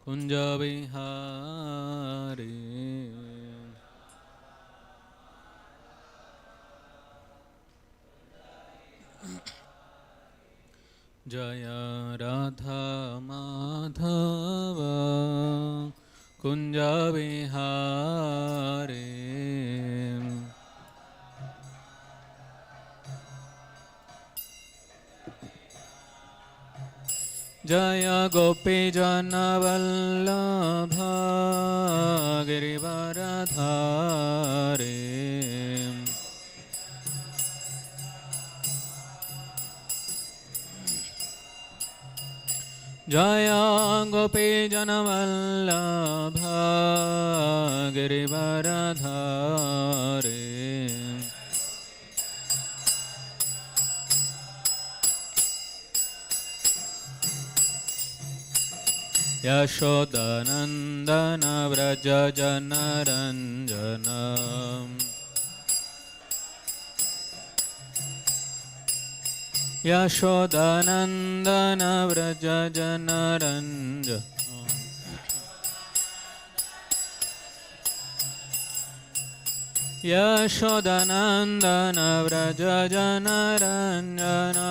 Kunja Vihari. Jaya Radha Madhava Kunja Vihari. Jaya Gopi Jana Vallabha Girivaradhari. Jaya Gopi Jana Vallabha Girivaradhari. Yashodanandana Vraja Janaranjana. Yashodanandana Vraja Janaranjana. Yashodanandana Vraja Janaranjana.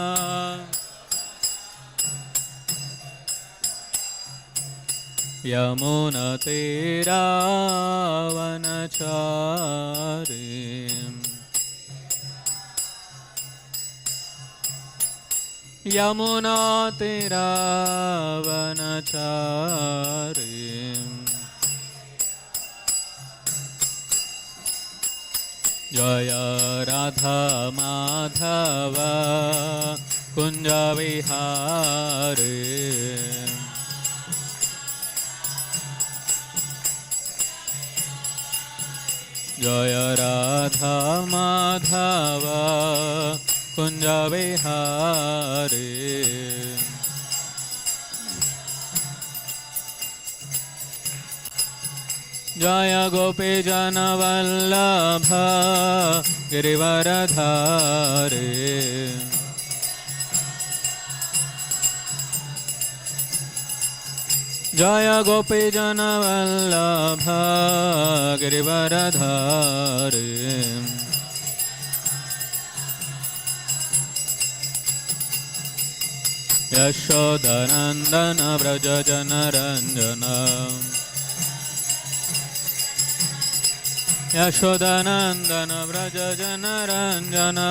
Yamuna Tiravanachari. Yamuna Tiravanachari. Jaya Radha Madhava Kunja Vihari. Jaya Radha Madhava Kunja Vihari. Jaya Gopi Jana Vallabha Girivaradhari. Jaya Gopi Jana Vallabha Girivaradhari. Yashodanandana Vraja Janaranjana. Yashodanandana Vraja Janaranjana.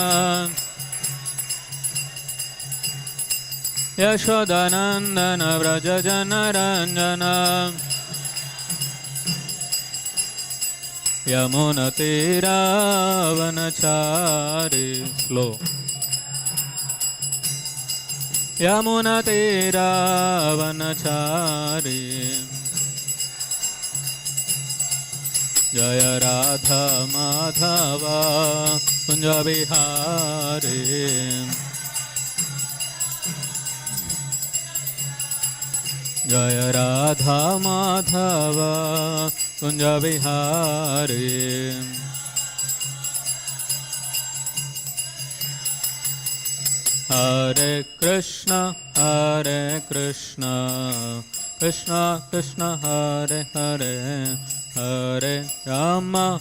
Yashodanandana Vraja Janaranjana. Yamuna Tiravanachari. Slow. Yamuna Tiravanachari. Jaya Radha Madhava Kunja Vihari. Jaya Radha Madhava Kunja Vihari. Hare Krishna Krishna Krishna Hare Hare, Hare Rama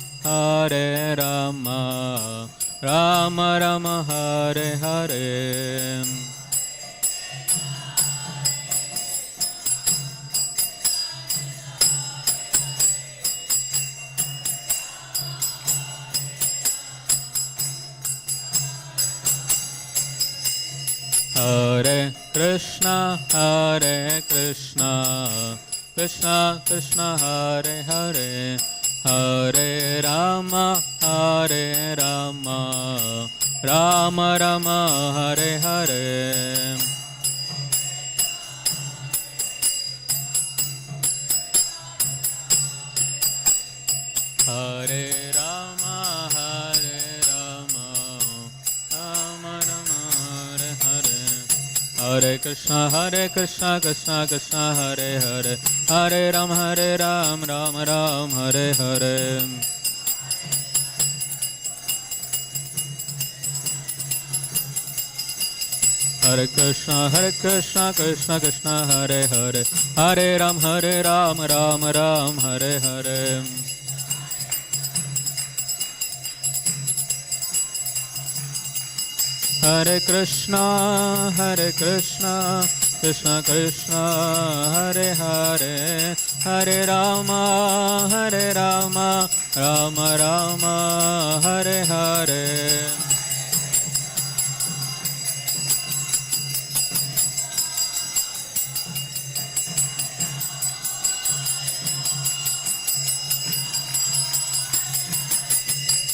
Rama Rama Hare Hare. Hare Krishna Krishna Krishna Hare Hare, Hare Rama Rama Rama Hare Hare. Hare Rama Rama Rama Hare Hare. Hare Krishna Krishna Krishna Hare Hare, Hare Ram Ram Hare Hare. Hare Krishna Krishna Krishna Hare Hare, Hare Ram Ram Ram Hare Hare. Hare Krishna Krishna Krishna Hare Hare, Hare Rama Rama Rama Hare Hare.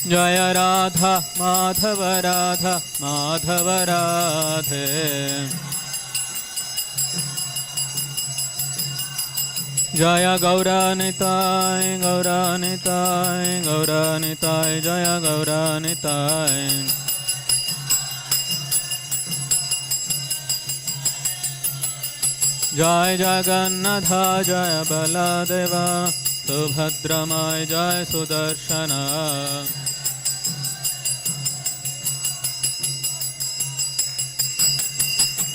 Jaya Radha Madhava Radhe, Jaya Gaura Nitai Jaya Gaura Nitai. Jai Jagannatha Jaya Baladeva, Subhadramai Jai Sudarshana.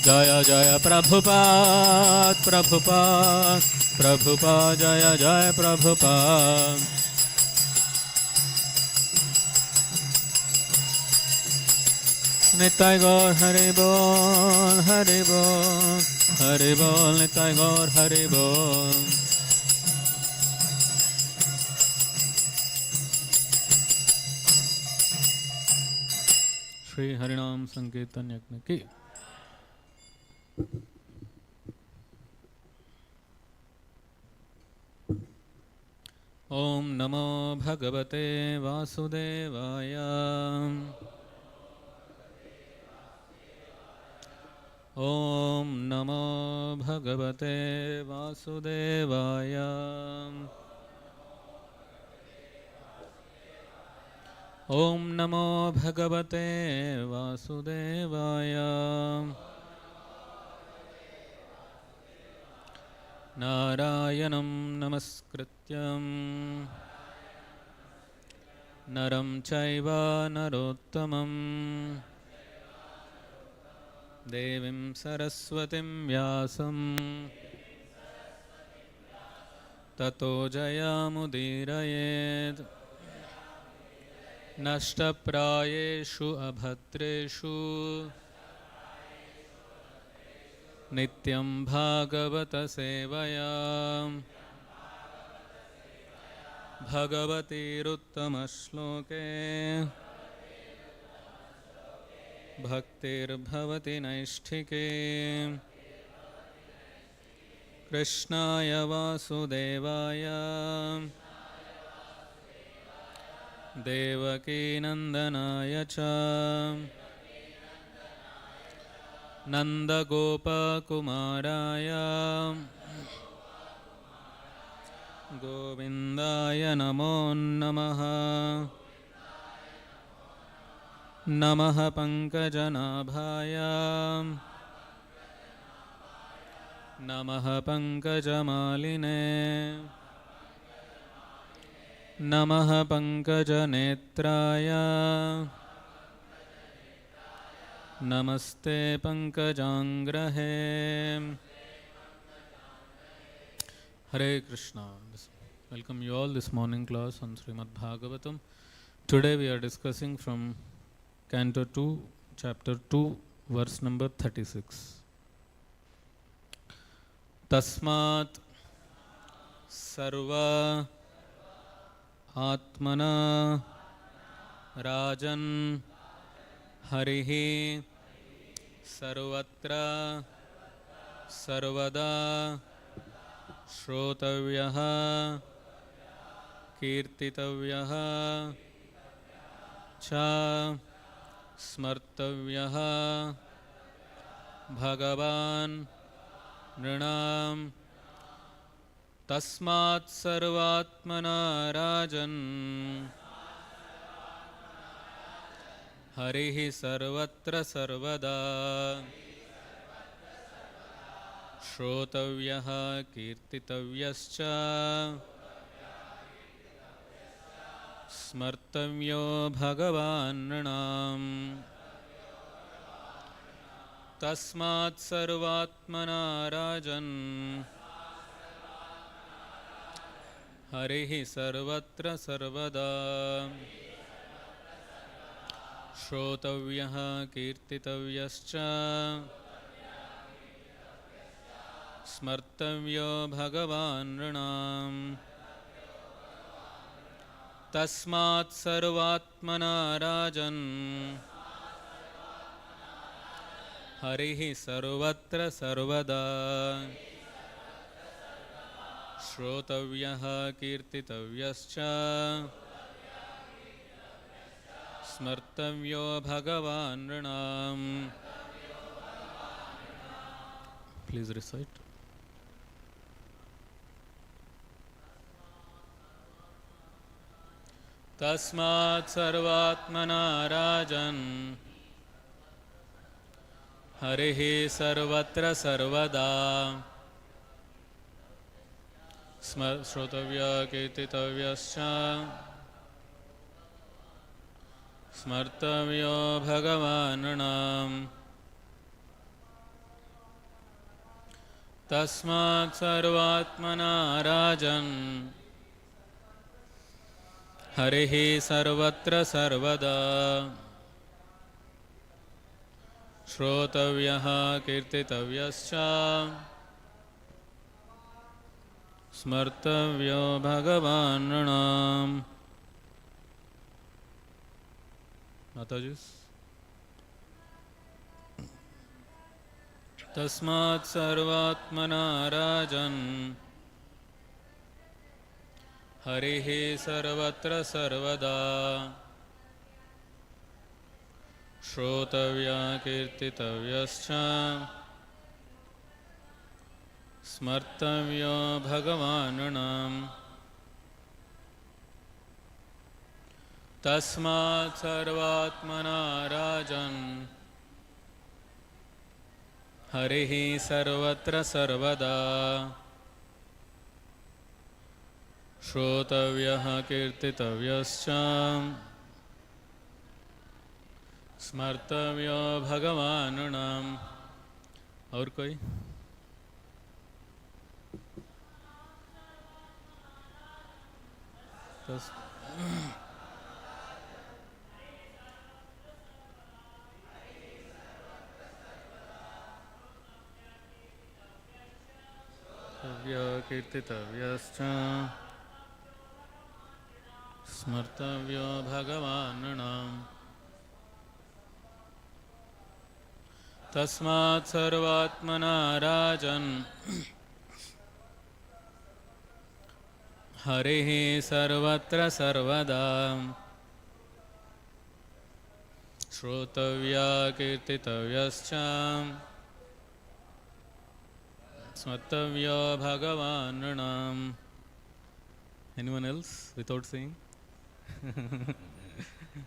Jaya Jaya Prabhupada Jaya Jaya Prabhupada. Nitai Gaur Hari Bol Nitai Gaur Hari Bol. Shri Harinam Sankirtan Yajna ki. Om Namo Bhagavate Vasudevaya. Om Namo Bhagavate Vasudevaya. Om Namo Bhagavate Vasudevaya. Narayanam Namaskrityam Naram Chaiva Narottamam Devim Saraswatim Vyasam Tato Jayamudirayed Nashtaprayeshu Abhatreshu Nityam Bhagavata Sevaya Bhagavati Ruttama Shloke Bhaktir Bhavati Naishtike Krishnaya Vasudevaya Devaki Nandanaya Cha Nanda Gopa Kumaraya Govindaya Namo Namaha Namaha Pankajanabhaya Namaha Pankajamaline Namaha Pankajanetraya Namaste Pankajangrahe. Hare Krishna. Welcome you all this morning class on Śrīmad-Bhāgavatam. Today we are discussing from Canto 2, Chapter 2, verse number 36. Tasmat Sarva Atmana Rajan Harihi Sarvatra Sarvada Shrotavyaha Kirtitavyaha Cha Smartavyaha Bhagavan Nrinam Tasmat Sarvatmana Rajan Harihi Sarvatra Sarvada Shrotavyaha Kirtitavyascha Smartavyo Bhagavan Nrinam. तस्मात् सर्वात्मना राजन् हरिः सर्वत्र सर्वदा श्रोतव्यः कीर्तितव्यश्च स्मर्तव्यो भगवान् नृणाम् तस्मात् सर्वात्मना राजन् हरिः सर्वत्र सर्वदा श्रोतव्यः कीर्तितव्यश्च स्मर्तव्यो भगवान् नृणाम्. Please recite. तस्मात् सर्वात्मना राजन् हरिः सर्वत्र सर्वदा श्रोतव्यः कीर्तितव्यश्च स्मर्तव्यो भगवान् नृणाम्. तस्मात् सर्वात्मना राजन् हरिः सर्वत्र सर्वदा श्रोतव्यः कीर्तितव्यश्च स्मर्तव्यो भगवान् नृणाम्. माताजी. तस्मात् सर्वात्मना राजन् हरिः सर्वत्र सर्वदा श्रोतव्यः कीर्तितव्यश्च स्मर्तव्यो भगवान् नृणाम्. तस्मात् सर्वात्मना राजन् हरिः सर्वत्र सर्वदा श्रोतव्यः कीर्तितव्यश्च स्मर्तव्यो भगवान् नृणाम्. और कोई? कीर्तितव्यश्च स्मर्तव्यो भगवान् नृणाम्. तस्मात् सर्वात्मना राजन् हरिः सर्वत्र सर्वदा श्रोतव्यः कीर्तितव्यश्च स्मर्तव्यो भगवान् नृणाम्. Anyone else without saying?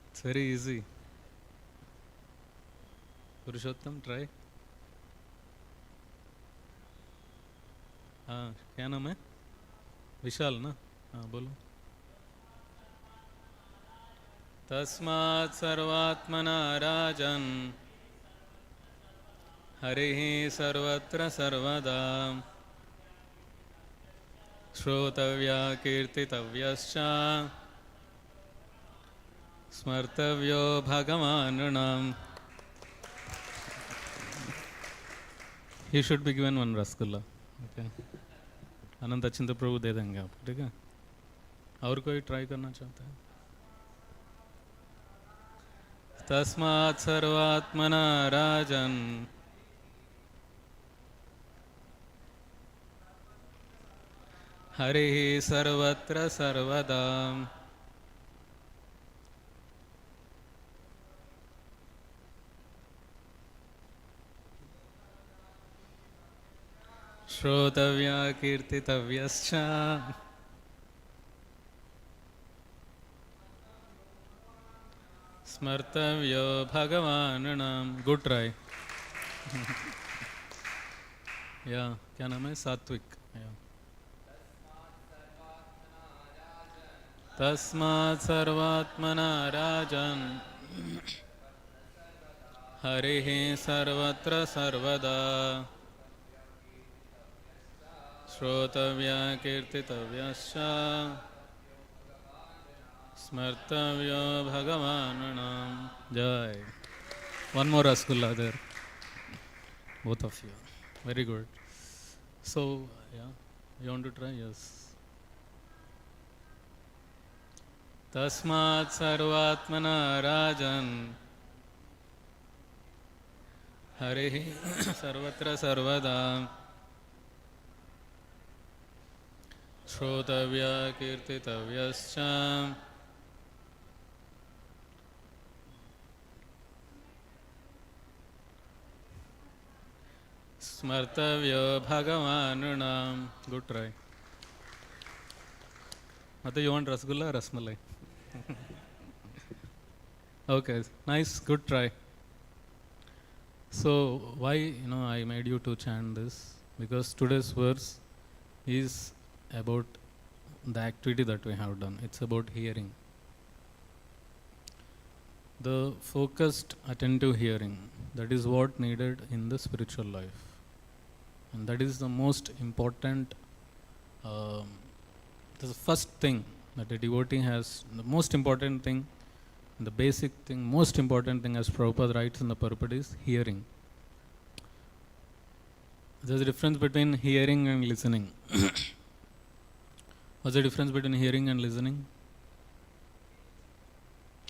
It's very easy. Purushottam, try. हाँ, क्या नाम है? विशाल ना? हाँ, बोलो. तस्मात् सर्वात्मना राजन् हरिः सर्वत्र सर्वदा श्रोतव्यः कीर्तितव्यश्च स्मर्तव्यो भगवान् नृणाम्. He should be given one rasgulla. Okay. अनंत अचिंत प्रभु दे देंगे आपको, ठीक है? और कोई ट्राई करना चाहता है? तस्मात् सर्वात्मना राजन् हरिः सर्वत्र सर्वदा श्रोतव्यः कीर्तितव्यश्च स्मर्तव्यो भगवान् नृणाम्. Good try. या क्या नाम है? सात्विक. तस्मात् सर्वात्मना राजन् Harihi sarvatra sarvada Shrotavya kirtitavyascha Smartavya Bhagavananam. Jai. One more Rasgulla there. Both of you. Very good. So, yeah, you want to try? Yes. Tasmat sarvatmana rajan Harihi sarvatra sarvada Shrotavya kirtitavyascha Smartavya Bhagavananam. Good try. Mata, you want Rasgulla or Rasmalai? Okay, nice, good try. So, why I made you to chant this? Because today's verse is about the activity that we have done. It's about hearing. The focused, attentive hearing. That is what needed in the spiritual life. And that is the most important, the first thing that a devotee has, the most important thing, the basic thing, most important thing as Prabhupada writes in the purport is hearing. There's a difference between hearing and listening. What's the difference between hearing and listening?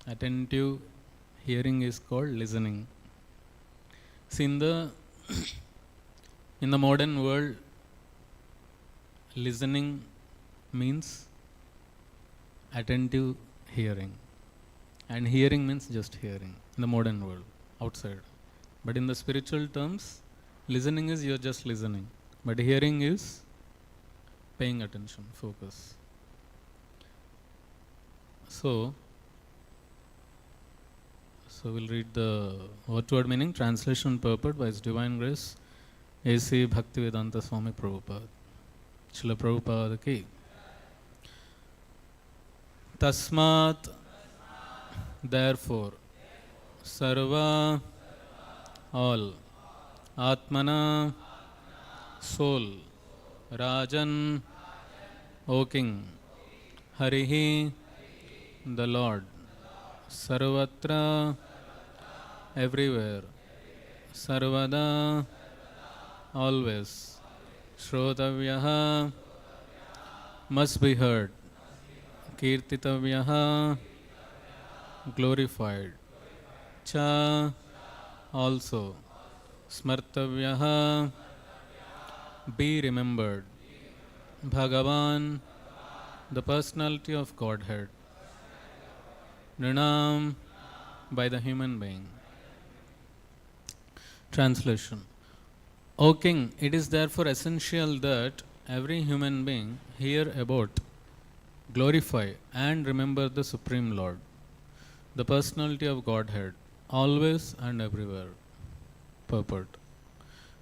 Attentive hearing is called listening. See, in the modern world, listening means attentive hearing, and hearing means just hearing in the modern world, outside. But in the spiritual terms, listening is you're just listening, but hearing is paying attention, focus. So we'll read the word-to-word meaning, translation purport by His Divine Grace A.C. Bhaktivedanta Swami Prabhupada. Srila Prabhupada ki. Tasmat, therefore, sarva, all, atmana, soul, rajan, O king, harihi, the Lord, sarvatra, everywhere, sarvada, always, shrotavyaha, must be heard, kirtitavyaha, glorified, cha, also, smartavyaha, be remembered, Bhagavan, the personality of Godhead, Nrinam, by the human being. Translation. O King, it is therefore essential that every human being hear about, glorify and remember the Supreme Lord, the personality of Godhead, always and everywhere. Purport.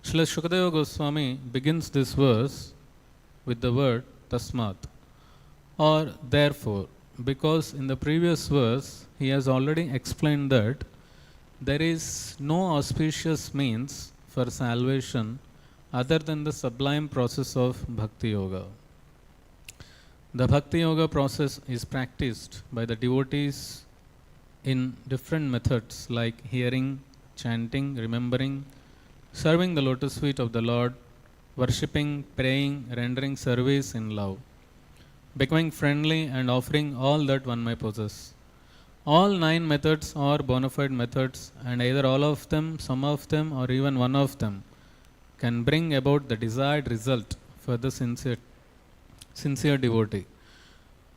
Srila Sukadeva Goswami begins this verse with the word tasmat, or therefore, because in the previous verse he has already explained that there is no auspicious means for salvation other than the sublime process of Bhakti Yoga. The Bhakti Yoga process is practiced by the devotees in different methods like hearing, chanting, remembering, serving the lotus feet of the Lord, worshipping, praying, rendering service in love, becoming friendly and offering all that one may possess. All 9 methods are bona fide methods, and either all of them, some of them, or even one of them can bring about the desired result for the sincere devotee.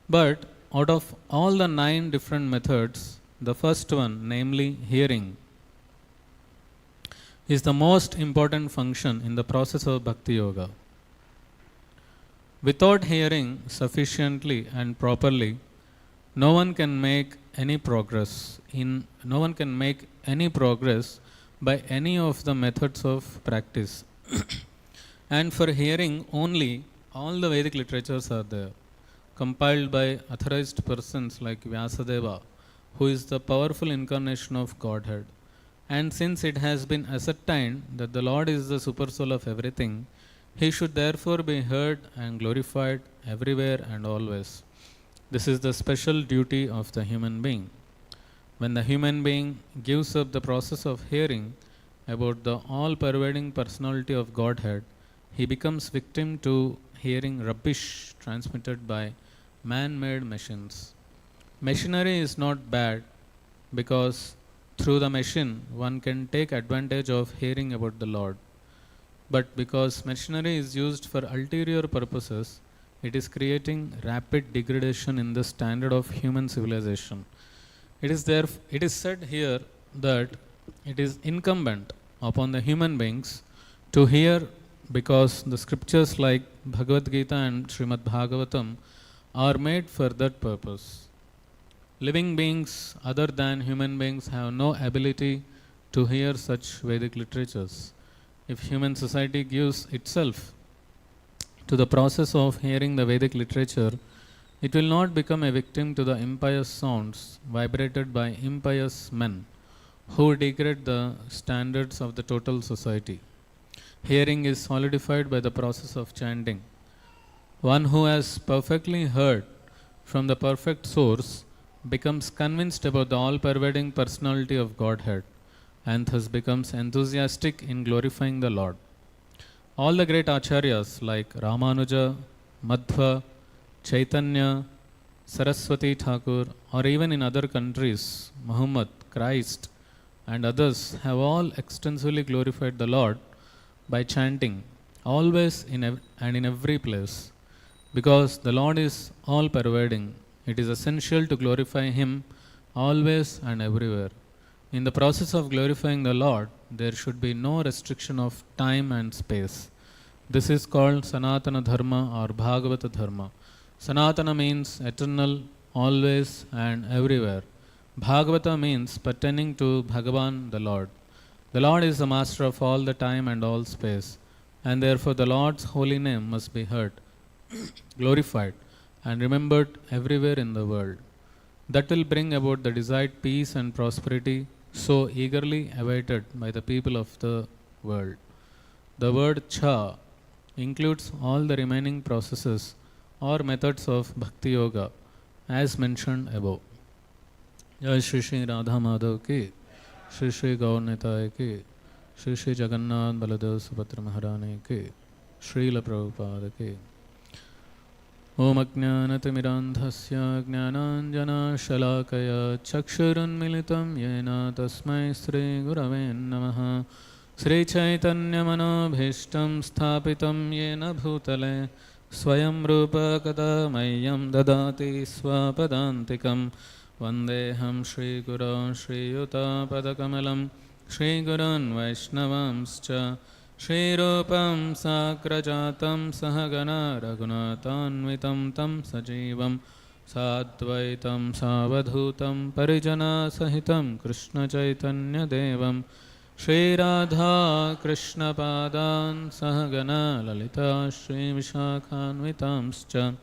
But out of all the 9 different methods, the first one, namely hearing, is the most important function in the process of Bhakti Yoga. Without hearing sufficiently and properly, no one can make any progress by any of the methods of practice. And for hearing only, all the Vedic literatures are there, compiled by authorized persons like Vyasadeva, who is the powerful incarnation of Godhead, And since it has been ascertained that the Lord is the supersoul of everything, he should therefore be heard and glorified everywhere and always. This is the special duty of the human being. When the human being gives up the process of hearing about the all pervading personality of Godhead, he becomes victim to hearing rubbish transmitted by man made machines. Machinery is not bad because through the machine one can take advantage of hearing about the Lord. But because machinery is used for ulterior purposes, it is creating rapid degradation in the standard of human civilization. It is said here that it is incumbent upon the human beings to hear because the scriptures like Bhagavad Gita and Śrīmad-Bhāgavatam are made for that purpose. Living beings other than human beings have no ability to hear such Vedic literatures. If human society gives itself to the process of hearing the Vedic literature, it will not become a victim to the impious sounds vibrated by impious men who degrade the standards of the total society. Hearing is solidified by the process of chanting. One who has perfectly heard from the perfect source becomes convinced about the all-pervading personality of Godhead and thus becomes enthusiastic in glorifying the Lord. All the great acharyas like Ramanuja, Madhva, Chaitanya, Saraswati Thakur, or even in other countries, Muhammad, Christ, and others have all extensively glorified the Lord by chanting, always and in every place. Because the Lord is all pervading, it is essential to glorify Him always and everywhere. In the process of glorifying the Lord, there should be no restriction of time and space. This is called Sanatana Dharma or Bhagavata Dharma. Sanatana means eternal, always and everywhere. Bhagavata means pertaining to Bhagavan, the Lord. The Lord is the master of all the time and all space, and therefore the Lord's holy name must be heard, glorified, and remembered everywhere in the world. That will bring about the desired peace and prosperity so eagerly awaited by the people of the world. The word cha includes all the remaining processes or methods of Bhakti Yoga as mentioned above. Jai Shri Shri Radha Madhav ki, Shri Shri Gaur Nitai ki, Shri Shri Jagannath Baladev Subhadra Maharani ki, Srila Prabhupada ki. Om Ajnanatimirandhasya Jnananjana Shalakaya Chakshurunmilitam Yena Tasmai Sri Gurave Namaha Sri Chaitanya Manobhishtam Sthapitam Yena Bhutale Swayam Rupa Kadamayam Dadati Swapadantikam Vandeham Shri Guru Shri Yuta Padakamalam Shri Gurun Vaishnavamscha Shri Rupam Sakrajatam Sahagana Raghunatanvitam Tam Sajivam Sadvaitam Savadhutam Parijana Sahitam Krishna Chaitanya Devam Shri Radha Krishna Padan Sahagana Lalita Shri Vishakhanvitamscha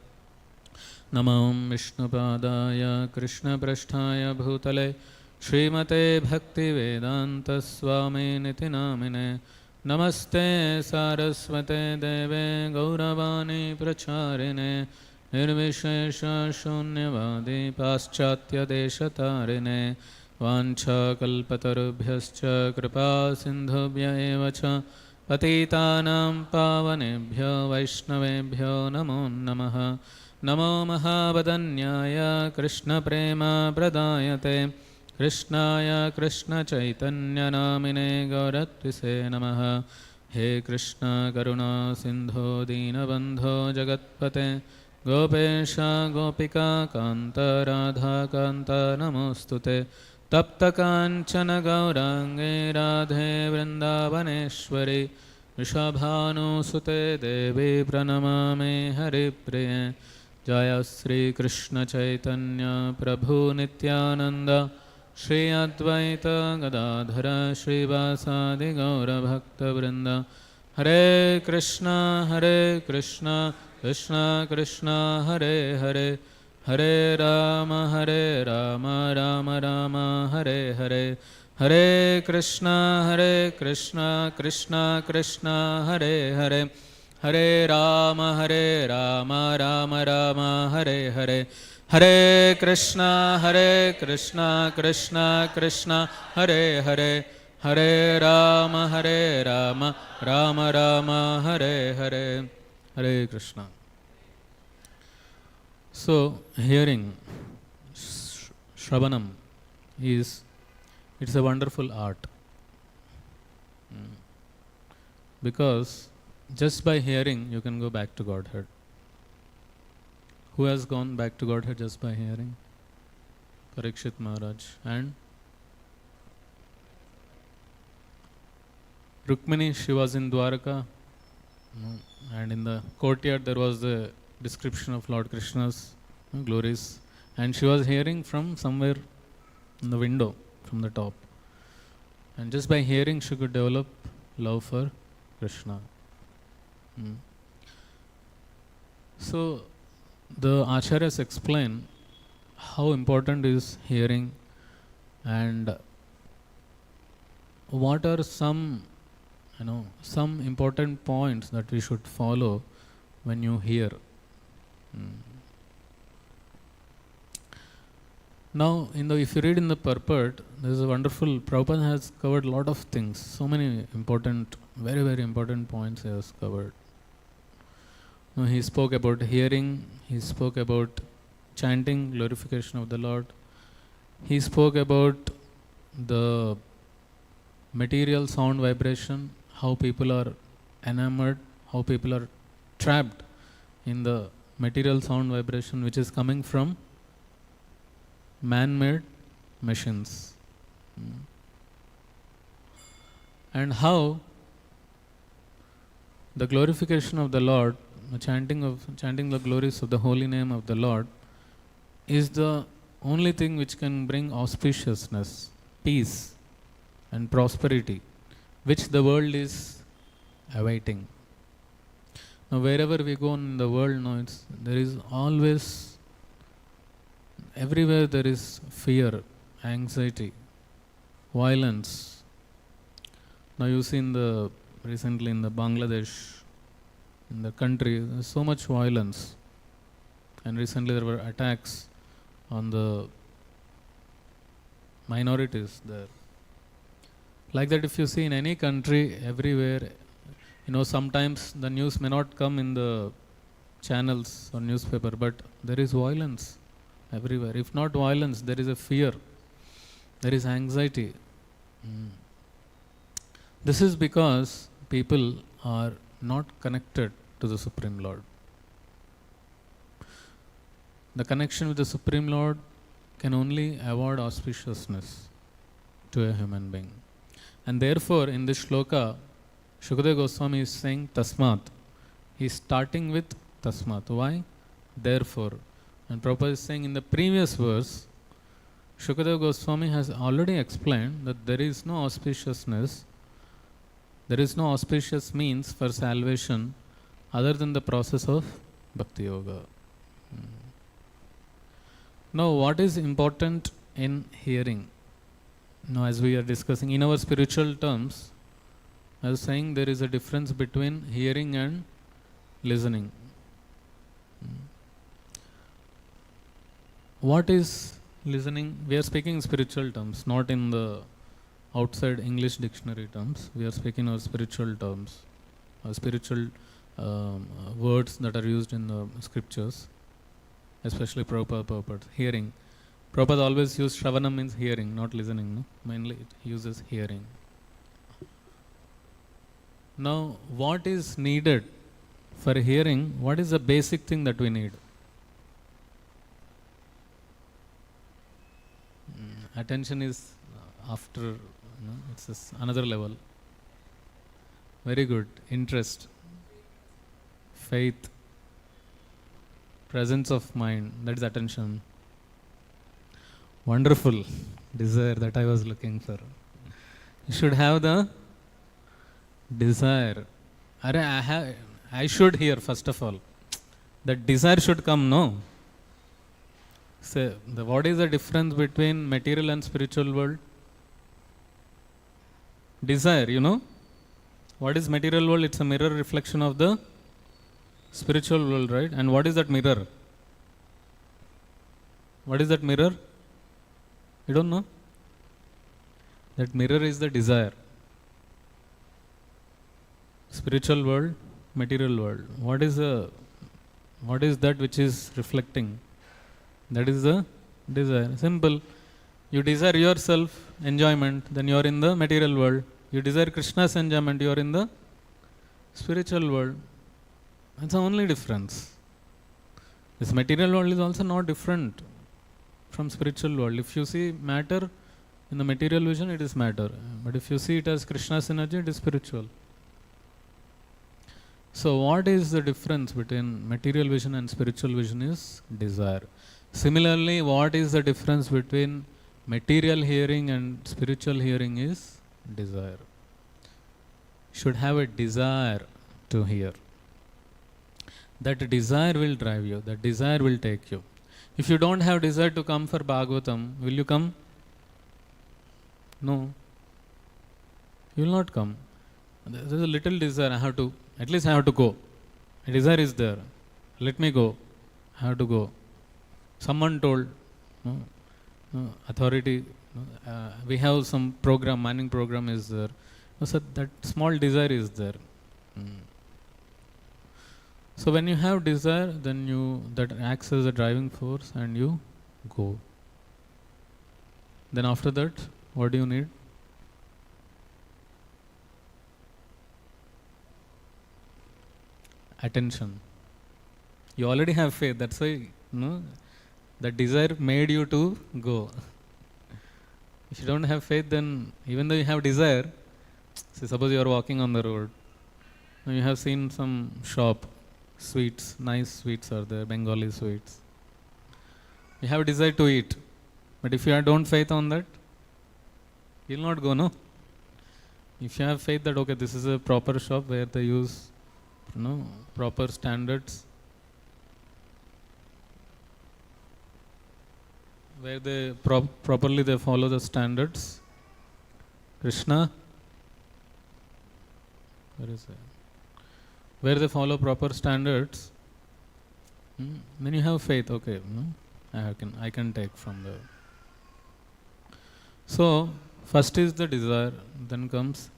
Namam Vishnupadaya Krishna Prasthaya Bhutale Srimate Bhakti Vedanta Swami Niti Namine Namaste Saraswate Deve Gauravani Pracharine Nirvishesha Shunyavadi Paschatya Deshatarine Vancha Kalpatarubhyascha Kripa Sindhubhya Evacha Patitanam Pavanebhyo Vaishnavebhyo Namo Namaha Namo Mahabadanyaya Krishna Prema Pradayate Krishnaya Krishna Chaitanya Namine Gauratrise Namaha He Krishna Karuna Sindho Dinabandho Jagatpate Gopesha Gopika Kanta Radha Kanta Namostute Tapta Kanchana Gaurange Radhe Vrindavaneshwari Vrishabhanu Sute Devi Pranamame Haripriye Jaya Sri Krishna Chaitanya Prabhu Nityananda Shri Advaita Gadadhara Shri Vasadi Gaura Bhakta Vrinda Hare Krishna Krishna Krishna Hare Hare Hare Rama Rama Rama Hare Hare Hare Krishna, Krishna Krishna, Hare Hare, Hare Rama, Rama Rama, Hare Hare. Hare Krishna, Krishna Krishna, Hare Hare, Hare Rama, Rama Rama, Hare Hare. Hare Krishna. So, hearing, Shravanam, it's a wonderful art. Because just by hearing, you can go back to Godhead. Who has gone back to Godhead just by hearing? Pariksit Maharaj. And Rukmini, she was in Dwaraka. And in the courtyard there was the description of Lord Krishna's glories. And she was hearing from somewhere in the window, from the top. And just by hearing she could develop love for Krishna. So the Acharyas explain how important is hearing and what are some important points that we should follow when you hear. Now, if you read in the purport, there is a wonderful, Prabhupada has covered a lot of things, so many important, very, very important points he has covered. Now, he spoke about hearing, he spoke about chanting, glorification of the Lord. He spoke about the material sound vibration, how people are enamored, how people are trapped in the material sound vibration which is coming from man-made machines. And how the glorification of the Lord, chanting the glories of the holy name of the Lord is the only thing which can bring auspiciousness, peace and prosperity, which the world is awaiting. Now wherever we go in the world now, there is always, everywhere there is fear, anxiety, violence. Now you see recently in the Bangladesh, in the country, there is so much violence. And recently there were attacks on the minorities there. Like that, if you see in any country, everywhere, sometimes the news may not come in the channels or newspaper, but there is violence everywhere. If not violence, there is a fear, there is anxiety. This is because people are not connected to the Supreme Lord. The connection with the Supreme Lord can only award auspiciousness to a human being. And therefore, in this shloka, Sukadeva Goswami is saying Tasmat. He is starting with Tasmat. Why? Therefore. And Prabhupada is saying in the previous verse, Sukadeva Goswami has already explained that there is no auspiciousness, there is no auspicious means for salvation other than the process of Bhakti Yoga. Now, what is important in hearing? Now, as we are discussing in our spiritual terms, I was saying there is a difference between hearing and listening. What is listening? We are speaking in spiritual terms, not in the outside English dictionary terms. We are speaking our spiritual terms, spiritual words that are used in the scriptures, especially Prabhupada. Hearing. Prabhupada always used Shravanam means hearing, not listening. No? Mainly it uses hearing. Now, what is needed for hearing? What is the basic thing that we need? Attention is after, it's another level. Very good. Interest, faith, presence of mind, that is attention. Wonderful. Desire, that I was looking for. You should have the desire. I should hear first of all. That desire should come, no? Say, what is the difference between material and spiritual world? Desire, you know. What is material world? It's a mirror reflection of the spiritual world, right? And what is that mirror? What is that mirror? You don't know? That mirror is the desire. Spiritual world, material world. What is that which is reflecting? That is the desire. Simple. You desire yourself enjoyment, then you are in the material world. You desire Krishna's enjoyment, you are in the spiritual world. That's the only difference. This material world is also not different from spiritual world. If you see matter in the material vision, it is matter. But if you see it as Krishna's energy, it is spiritual. So what is the difference between material vision and spiritual vision is desire. Similarly, what is the difference between material hearing and spiritual hearing is desire. Should have a desire to hear. That desire will drive you. That desire will take you. If you don't have desire to come for Bhagavatam, will you come? No. You will not come. There is a little desire. At least I have to go. A desire is there. Let me go. I have to go. Someone told, authority, we have some program, mining program is there. So that small desire is there. So when you have desire, then that acts as a driving force and you go. Then after that, what do you need? Attention. You already have faith. That's why that desire made you to go. If you don't have faith, then even though you have desire, suppose you are walking on the road, you have seen some shop, sweets, nice sweets are there, Bengali sweets. You have desire to eat, but if you don't faith on that, you will not go, no? If you have faith that, okay, this is a proper shop where they use, proper standards, where they properly they follow the standards. Krishna, where is it? Where they follow proper standards, then you have faith. Okay, I can take from there. So first is the desire, then comes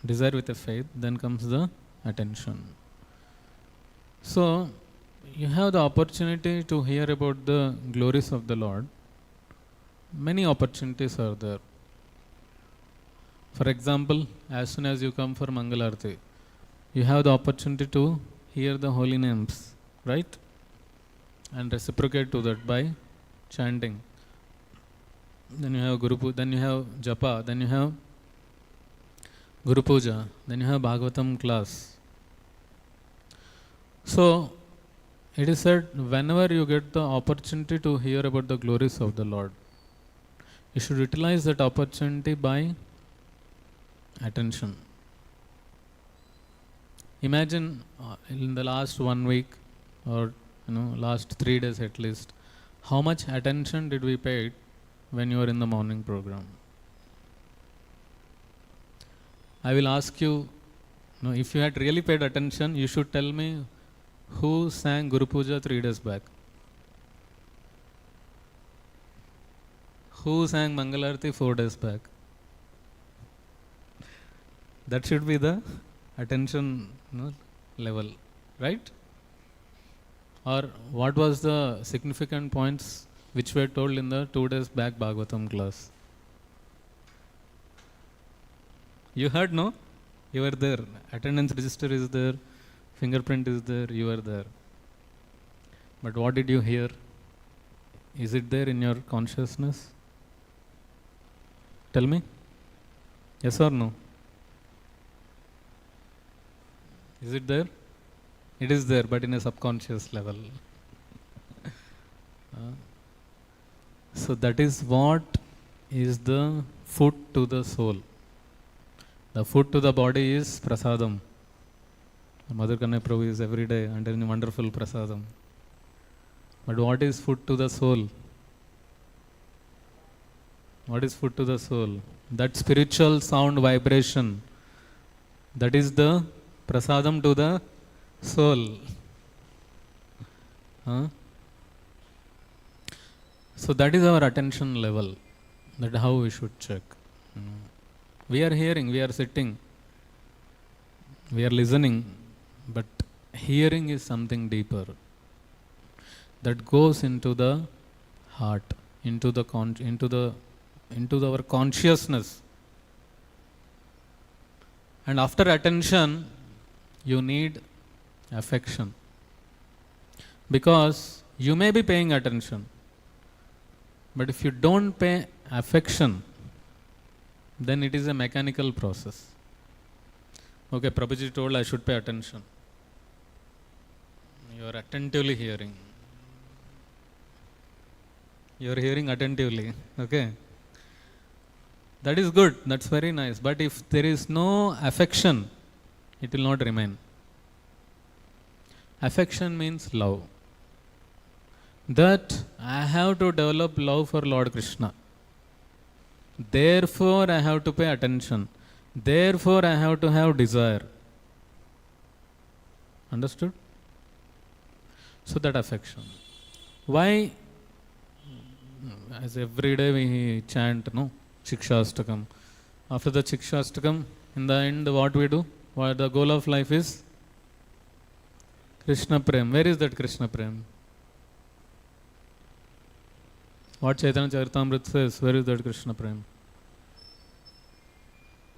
desire with a faith, then comes the attention. So you have the opportunity to hear about the glories of the Lord. Many opportunities are there. For example, as soon as you come for Mangalarti, you have the opportunity to hear the holy names, right? And reciprocate to that by chanting. Then you have then you have Japa, then you have Guru Puja, then you have Bhagavatam class. So it is said, whenever you get the opportunity to hear about the glories of the Lord, you should utilize that opportunity by attention. Imagine in the last 1 week or last 3 days at least, how much attention did we pay when you were in the morning program? I will ask you, if you had really paid attention, you should tell me who sang Guru Puja 3 days back? Who sang Mangalarti 4 days back? That should be the attention level, right? Or what was the significant points which were told in the 2 days back Bhagavatam class? You heard, no? You were there. Attendance register is there. Fingerprint is there. You were there. But what did you hear? Is it there in your consciousness? Tell me. Yes or no? Is it there? It is there, but in a subconscious level. So that is what is the food to the soul. The food to the body is prasadam. Mother Kanai Prabhu is every day under a wonderful prasadam. But what is food to the soul? What is food to the soul? That spiritual sound vibration, that is the prasadam to the soul. Huh? So that is our attention level. That how we should check. We are hearing, we are sitting, we are listening, but hearing is something deeper. That goes into the heart, into our consciousness. And after attention, you need affection. Because you may be paying attention, but if you don't pay affection, then it is a mechanical process. Okay, Prabhuji told I should pay attention. You are attentively hearing. You are hearing attentively. Okay. That is good. That's very nice. But if there is no affection, it will not remain. Affection means love. That I have to develop love for Lord Krishna. Therefore, I have to pay attention. Therefore, I have to have desire. Understood? So that affection. Why? As every day we chant, no? Shikshastakam. After the Shikshastakam, in the end, what we do? What the goal of life is? Krishna Prem. Where is that Krishna Prem? What Chaitanya Charitamrita says, where is that Krishna Prem?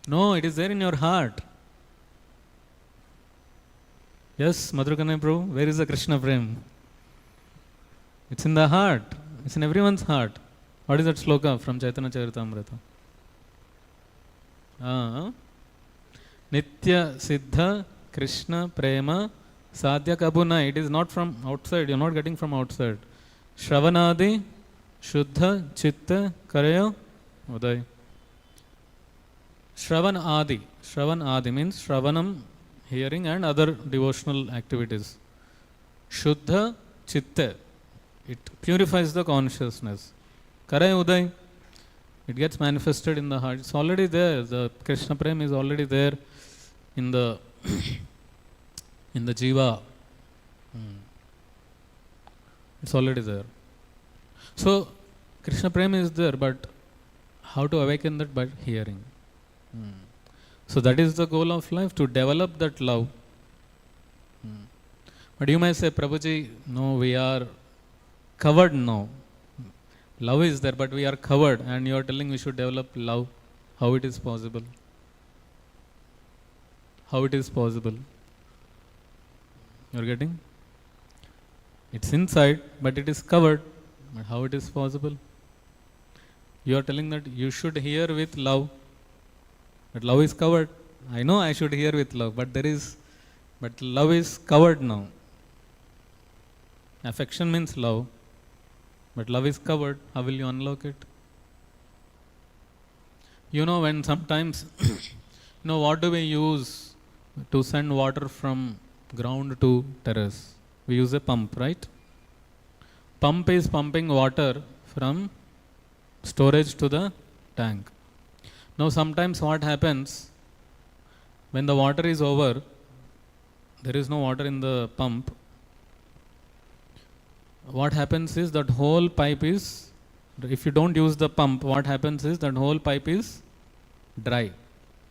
No, it is there in your heart. Yes, Madhurkanai Prabhu, where is the Krishna Prem? It's in the heart. It's in everyone's heart. What is that sloka from Chaitanya Charitamrita? Nitya Siddha Krishna Prema Sadhya Kabuna. It is not from outside. You are not getting from outside. Shravanadi Shuddha Chitta Karaya Uday. Shravan Adi means Shravanam, hearing, and other devotional activities. Shuddha Chitta, it purifies the consciousness. Karaya Uday, it gets manifested in the heart. It's already there. The Krishna Prem is already there in the in the jiva. It's already there. So Krishna Prem is there, but how to awaken that? By hearing. So that is the goal of life, to develop that love. But you may say, Prabhuji, no, we are covered now. Love is there, but we are covered, and you are telling we should develop love. How it is possible? How it is possible? You are getting? It's inside, but it is covered. But how it is possible? You are telling that you should hear with love. But love is covered. I know I should hear with love, but love is covered now. Affection means love, but love is covered. How will you unlock it? You know, when sometimes, what do we use to send water from ground to terrace? We use a pump, right? Pump is pumping water from storage to the tank. Now sometimes what happens, when the water is over, there is no water in the pump. What happens is that whole pipe is, if you don't use the pump, what happens is that whole pipe is dry.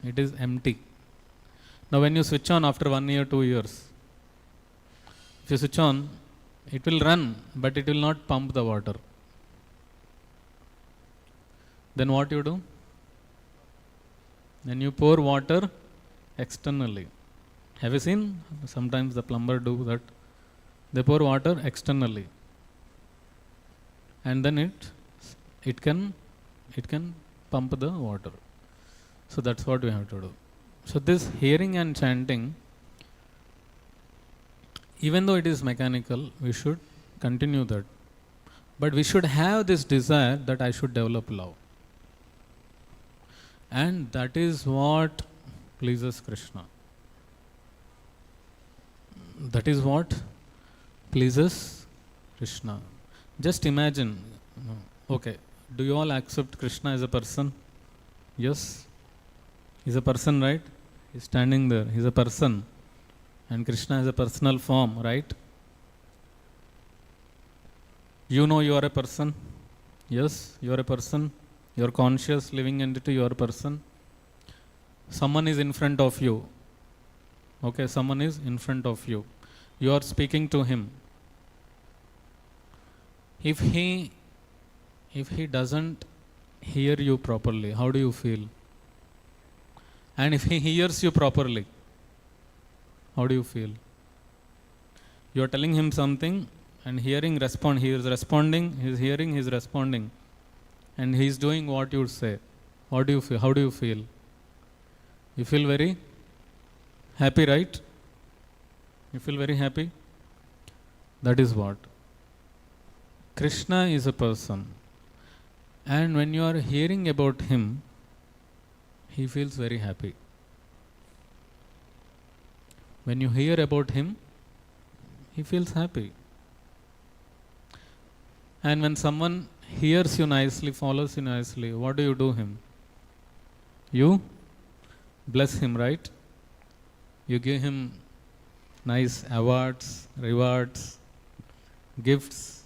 It is empty. Now when you switch on after 1 year, 2 years, if you switch on, it will run, but it will not pump the water. Then what you do? Then you pour water externally. Have you seen? Sometimes the plumber do that. They pour water externally, and then it can pump the water. So that's what we have to do. So this hearing and chanting, even though it is mechanical, we should continue that. But we should have this desire that I should develop love. And that is what pleases Krishna. That is what pleases Krishna. Just imagine, okay, Do you all accept Krishna as a person? Yes? He's a person, right? He's standing there. He's a person. And Krishna is a personal form, right? You know you are a person. Yes, you are a person. You are conscious, living entity, you are a person. Someone is in front of you. Okay, someone is in front of you. You are speaking to him. If he doesn't hear you properly, how do you feel? And if he hears you properly, how do you feel? You are telling him something and hearing respond. He is responding, he is hearing, he is responding. And he is doing what you say. What do you feel? How do you feel? You feel very happy, right? You feel very happy? That is what. Krishna is a person. And when you are hearing about him, he feels very happy. When you hear about him, he feels happy. And when someone hears you nicely, follows you nicely, what do you do him? You bless him, right? You give him nice awards, rewards, gifts.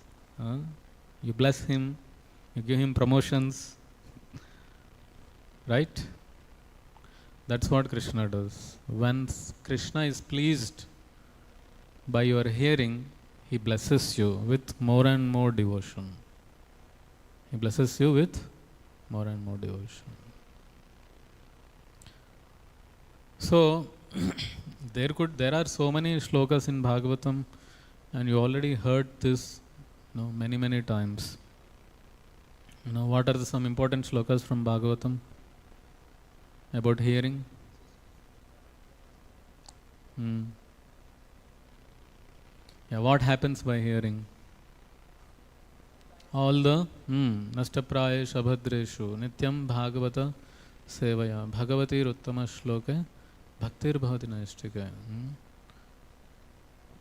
You bless him. You give him promotions. Right? That's what Krishna does. When Krishna is pleased by your hearing, he blesses you with more and more devotion. He blesses you with more and more devotion. So, there are so many shlokas in Bhagavatam, and you already heard this many times. What are some important shlokas from Bhagavatam about hearing? What happens by hearing? All the nashtaprayeshu abhadreshu nityam bhagavata sevaya bhagavatir uttama shloke bhaktir bhavati naistike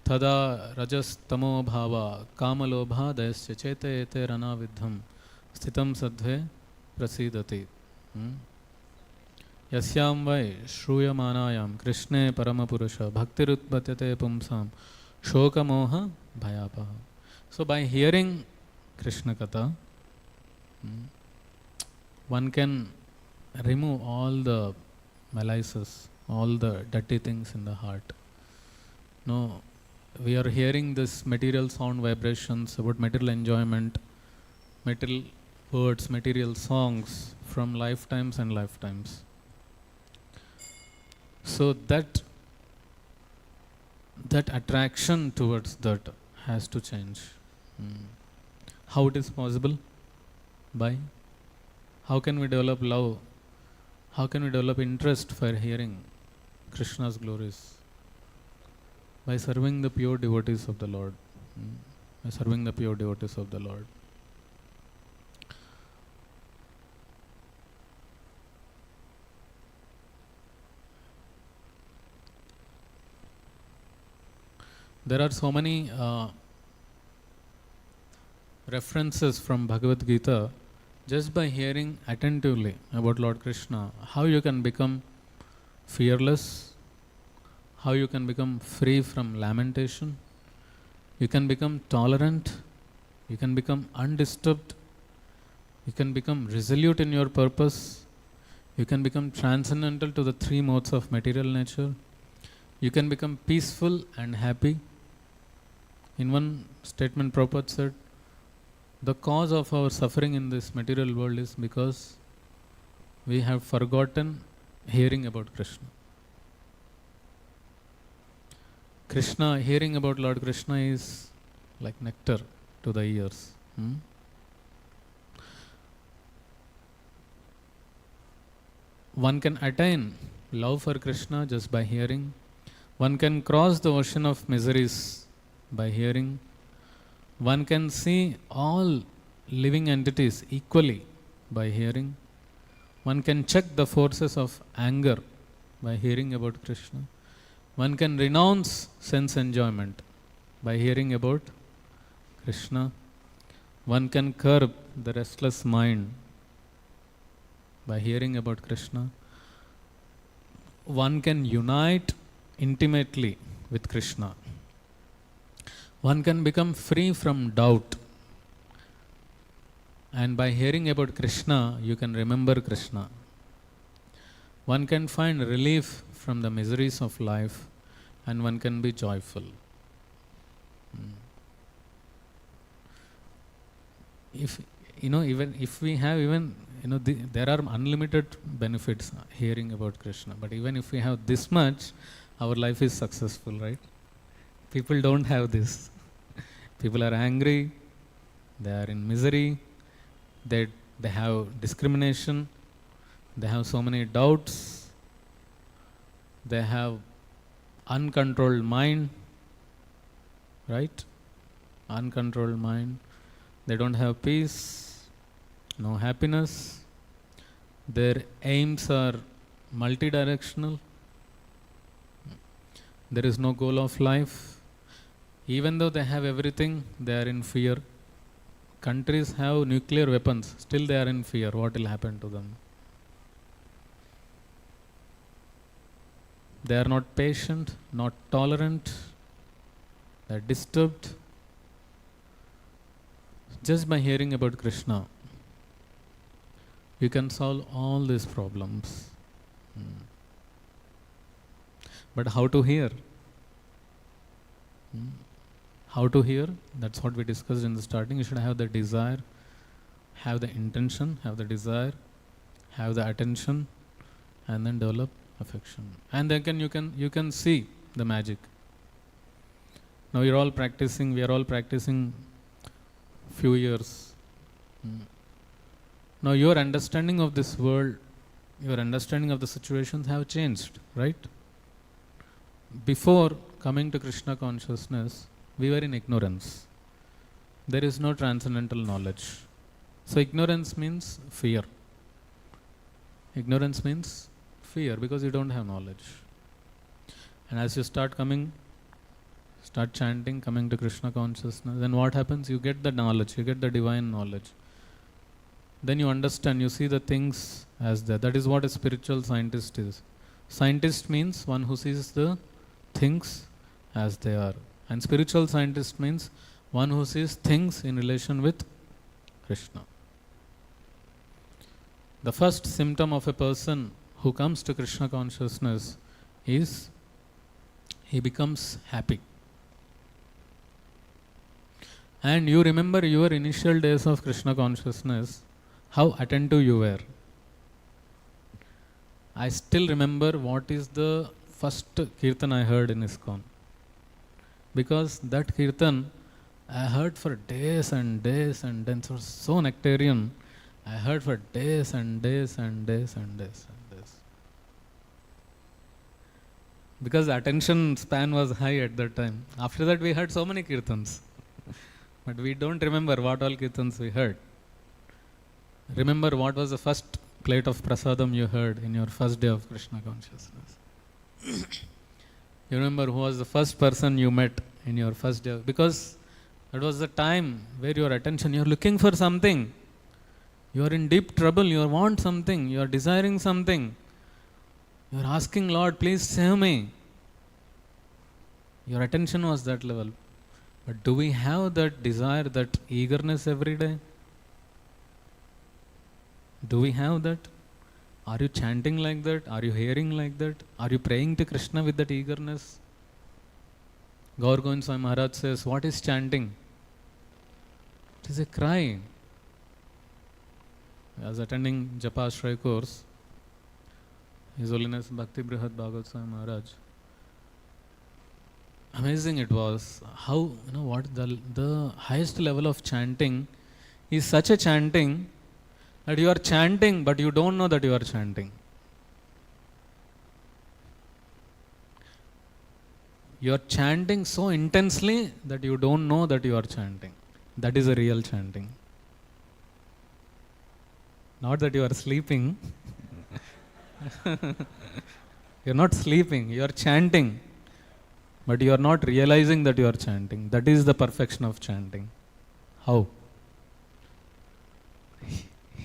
tada rajas tamo bhava kamalobha dayasya chete ete rana vidham sthitam sadhve prasidati yasyam vai shruyamanayam krishne paramapurusha bhaktirutpatyate pumsam shoka moha bhayapaha. So by hearing Krishna Katha, one can remove all the malices, all the dirty things in the heart. No, we are hearing this material sound vibrations about material enjoyment, material words, material songs from lifetimes and lifetimes. So that attraction towards that has to change. How it is possible? By how can we develop love? How can we develop interest for hearing Krishna's glories? By serving the pure devotees of the Lord. By serving the pure devotees of the Lord. There are so many references from Bhagavad Gita. Just by hearing attentively about Lord Krishna, how you can become fearless, how you can become free from lamentation, you can become tolerant, you can become undisturbed, you can become resolute in your purpose, you can become transcendental to the three modes of material nature, you can become peaceful and happy. In one statement, Prabhupada said, the cause of our suffering in this material world is because we have forgotten hearing about Krishna. Krishna, hearing about Lord Krishna is like nectar to the ears. One can attain love for Krishna just by hearing. One can cross the ocean of miseries by hearing. One can see all living entities equally by hearing. One can check the forces of anger by hearing about Krishna. One can renounce sense enjoyment by hearing about Krishna. One can curb the restless mind by hearing about Krishna. One can unite intimately with Krishna. One can become free from doubt. And by hearing about Krishna, you can remember Krishna. One can find relief from the miseries of life, and one can be joyful. If even if we have there are unlimited benefits hearing about Krishna, but even if we have this much, our life is successful, right? People don't have this. People are angry, they are in misery, they have discrimination, they have so many doubts, they have uncontrolled mind, right? Uncontrolled mind. They don't have peace, no happiness. Their aims are multidirectional. There is no goal of life. Even though they have everything, they are in fear. Countries have nuclear weapons, still they are in fear. What will happen to them? They are not patient, not tolerant. They are disturbed. Just by hearing about Krishna, you can solve all these problems. But how to hear? How to hear? That's what we discussed in the starting. You should have the desire, have the intention, have the desire, have the attention, and then develop affection. And then you can see the magic. Now we are all practicing few years. Now your understanding of this world, your understanding of the situations have changed, right? Before coming to Krishna consciousness, we were in ignorance. There is no transcendental knowledge. So ignorance means fear. Ignorance means fear because you don't have knowledge. And as you start chanting, coming to Krishna consciousness, then what happens? You get the knowledge, you get the divine knowledge. Then you understand, you see the things as that. That is what a spiritual scientist is. Scientist means one who sees the things as they are. And spiritual scientist means one who sees things in relation with Krishna. The first symptom of a person who comes to Krishna consciousness is he becomes happy. And you remember your initial days of Krishna consciousness, how attentive you were. I still remember what is the first kirtan I heard in ISKCON. Because that kirtan I heard for days and days, and then it was so nectarian. I heard for days and days and days and days and days. Because the attention span was high at that time. After that we heard so many kirtans. But we don't remember what all kirtans we heard. Remember what was the first plate of prasadam you heard in your first day of Krishna consciousness. You remember who was the first person you met in your first day. Because that was the time where your attention, you are looking for something. You are in deep trouble, you want something, you are desiring something. You are asking, Lord, please save me. Your attention was that level. But do we have that desire, that eagerness every day? Do we have that? Are you chanting like that? Are you hearing like that? Are you praying to Krishna with that eagerness? Gaur Govind Swami Maharaj says, what is chanting? It is a cry. I was attending Japa Ashray course. His Holiness Bhakti Brihad Bhagavad Swami Maharaj. Amazing it was. How, what the highest level of chanting is such a chanting that you are chanting but you don't know that you are chanting. You are chanting so intensely that you don't know that you are chanting. That is a real chanting. Not that you are sleeping. You are not sleeping, you are chanting. But you are not realizing that you are chanting. That is the perfection of chanting. How?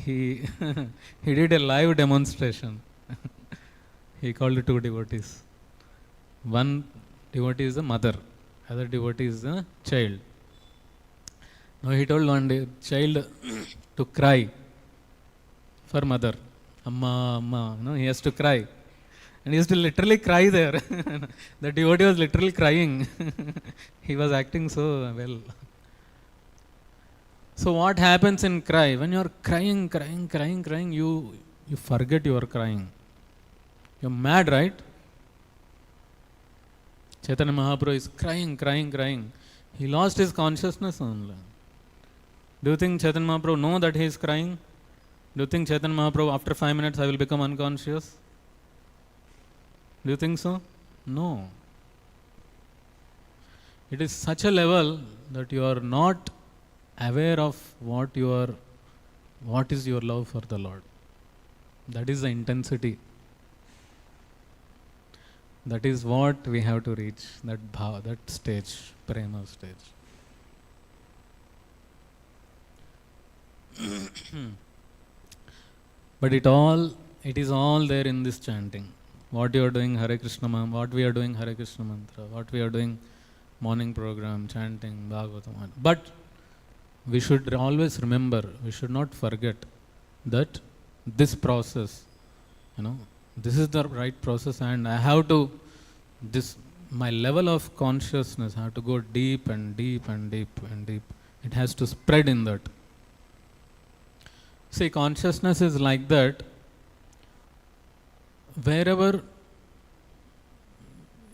he he did a live demonstration. He called two devotees. One devotee is the mother, other devotee is the child. Now he told one child to cry for mother. Amma, Amma. No, he has to cry. And he used to literally cry there. The devotee was literally crying. He was acting so well. So what happens in cry? When you are crying, you forget you are crying. You're mad, right? Chaitanya Mahaprabhu is crying. He lost his consciousness only. Do you think Chaitanya Mahaprabhu know that he is crying? Do you think Chaitanya Mahaprabhu after 5 minutes I will become unconscious? Do you think so? No. It is such a level that you are not aware of what is your love for the Lord. That is the intensity. That is what we have to reach, that bhava, that stage, prema stage. But it is all there in this chanting. What you are doing Hare Krishna Mantra, what we are doing Hare Krishna Mantra, what we are doing morning program, chanting, Bhagavatam. But we should always remember, we should not forget that this process, this is the right process, and I have to, my level of consciousness have to go deep and deep and deep and deep. It has to spread in that. See, consciousness is like that. Wherever,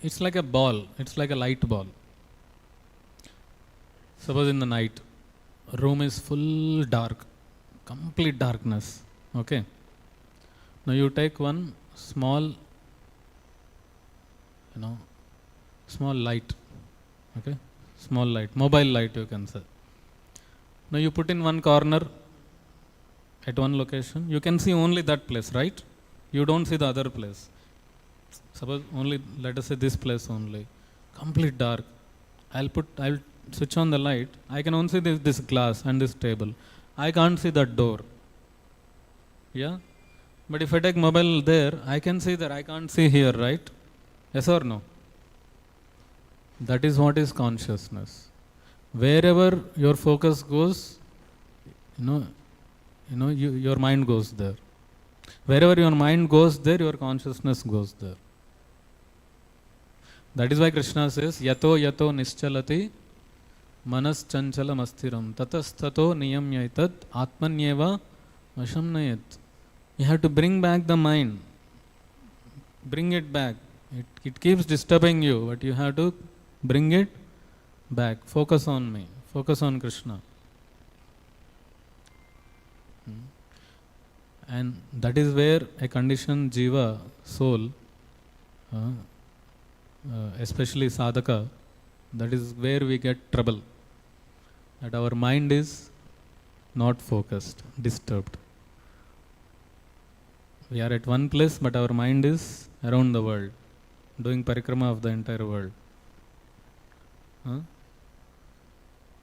it's like a ball, it's like a light ball. Suppose in the night, room is full dark, complete darkness. Okay. Now you take one small light. Okay. Small light, mobile light you can say. Now you put in one corner at one location, you can see only that place, right? You don't see the other place. Suppose only, let us say this place only, complete dark. I'll switch on the light. I can only see this glass and this table. I can't see that door. Yeah? But if I take mobile there, I can see there. I can't see here, right? Yes or no? That is what is consciousness. Wherever your focus goes, your mind goes there. Wherever your mind goes there, your consciousness goes there. That is why Krishna says, Yato nischalati manas chanchalam astiram tatastato niyamyaitat atmanyeva vasham nayat. You have to bring back the mind. Bring it back. It keeps disturbing you, but you have to bring it back. Focus on me. Focus on Krishna. And that is where a conditioned jiva, soul, especially sadhaka, that is where we get trouble. That our mind is not focused, disturbed. We are at one place, but our mind is around the world, doing parikrama of the entire world.